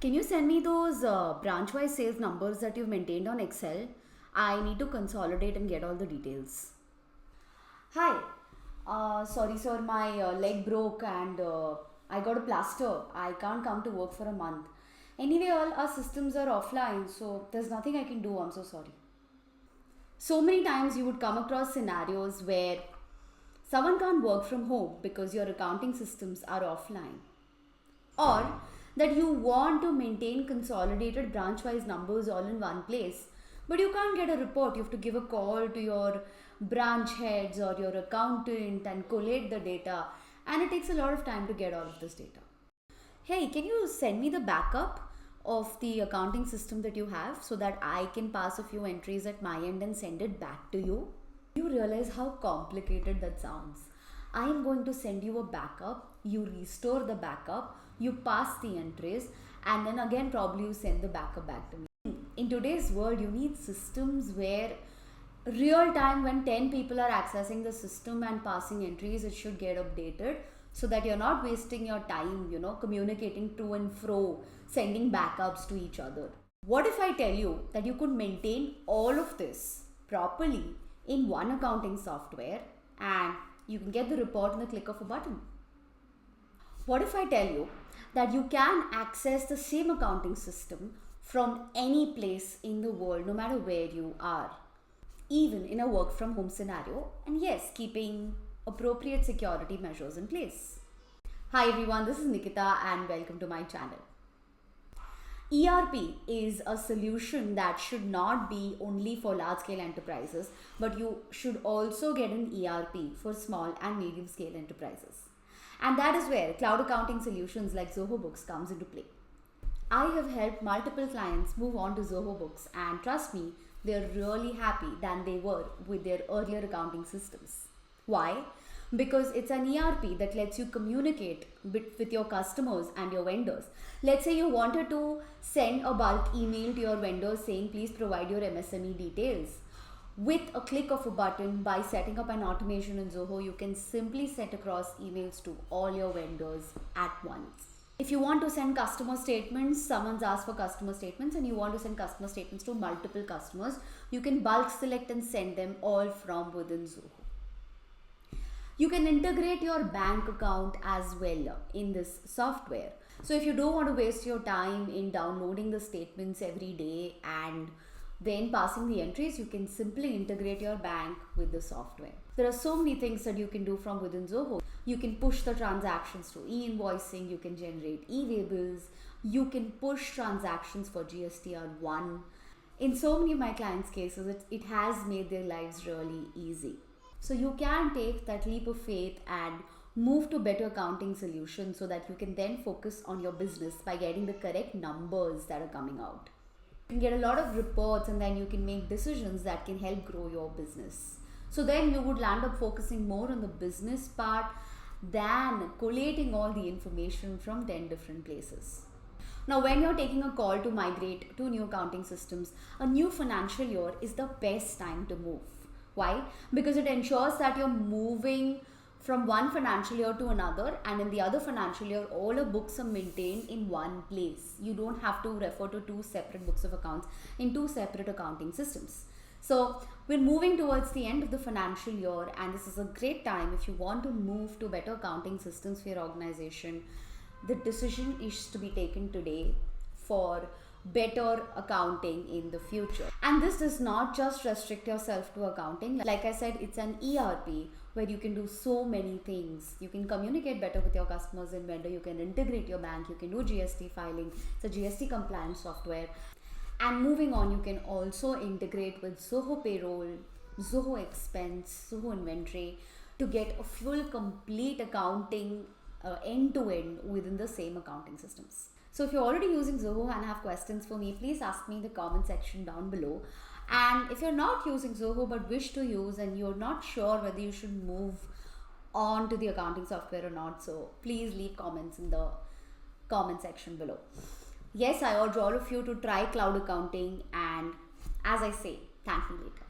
Can you send me those branch-wise sales numbers that you've maintained on Excel? I need to consolidate and get all the details. Hi. Sorry, sir. My leg broke and I got a plaster. I can't come to work for a month. Anyway, all our systems are offline, so there's nothing I can do. I'm so sorry. So many times you would come across scenarios where someone can't work from home because your accounting systems are offline, or that you want to maintain consolidated branch wise numbers all in one place, but you can't get a report. You have to give a call to your branch heads or your accountant and collate the data, and it takes a lot of time to get all of this data. Hey, can you send me the backup of the accounting system that you have so that I can pass a few entries at my end and send it back to you? You realize how complicated that sounds. I am going to send you a backup, you restore the backup, you pass the entries, and then again probably you send the backup back to me. In today's world, you need systems where real time, when 10 people are accessing the system and passing entries, it should get updated so that you're not wasting your time, communicating to and fro, sending backups to each other. What if I tell you that you could maintain all of this properly in one accounting software and you can get the report in the click of a button? What if I tell you that you can access the same accounting system from any place in the world, no matter where you are, even in a work from home scenario, and yes, keeping appropriate security measures in place? Hi everyone, this is Nikita and welcome to my channel. ERP is a solution that should not be only for large scale enterprises, but you should also get an ERP for small and medium scale enterprises. And that is where cloud accounting solutions like Zoho Books comes into play. I have helped multiple clients move on to Zoho Books, and trust me, they're really happy than they were with their earlier accounting systems. Why? Because it's an ERP that lets you communicate with your customers and your vendors. Let's say you wanted to send a bulk email to your vendors saying please provide your MSME details. With a click of a button, by setting up an automation in Zoho, you can simply send across emails to all your vendors at once. If you want to send customer statements, someone's asked for customer statements and you want to send customer statements to multiple customers, you can bulk select and send them all from within Zoho. You can integrate your bank account as well in this software. So if you don't want to waste your time in downloading the statements every day and then passing the entries, you can simply integrate your bank with the software. There are so many things that you can do from within Zoho. You can push the transactions to e-invoicing, you can generate e-way-bills, you can push transactions for GSTR1. In so many of my clients' cases, it has made their lives really easy. So you can take that leap of faith and move to better accounting solutions so that you can then focus on your business by getting the correct numbers that are coming out. You can get a lot of reports and then you can make decisions that can help grow your business. So then you would land up focusing more on the business part than collating all the information from 10 different places. Now, when you're taking a call to migrate to new accounting systems, a new financial year is the best time to move. Why? Because it ensures that you're moving from one financial year to another, and in the other financial year, all your books are maintained in one place. You don't have to refer to two separate books of accounts in two separate accounting systems. So we're moving towards the end of the financial year, and this is a great time if you want to move to better accounting systems for your organization. The decision is to be taken today for better accounting in the future. And this does not just restrict yourself to accounting. Like I said, it's an ERP where you can do so many things. You can communicate better with your customers and vendor. You can integrate your bank. You can do GST filing. It's a GST compliance software. And moving on, you can also integrate with Zoho Payroll, Zoho Expense, Zoho Inventory to get a full complete accounting end-to-end within the same accounting systems. So if you're already using Zoho and have questions for me, please ask me in the comment section down below. And if you're not using Zoho but wish to use and you're not sure whether you should move on to the accounting software or not, so please leave comments in the comment section below. Yes, I urge all of you to try cloud accounting, and as I say, thank me later.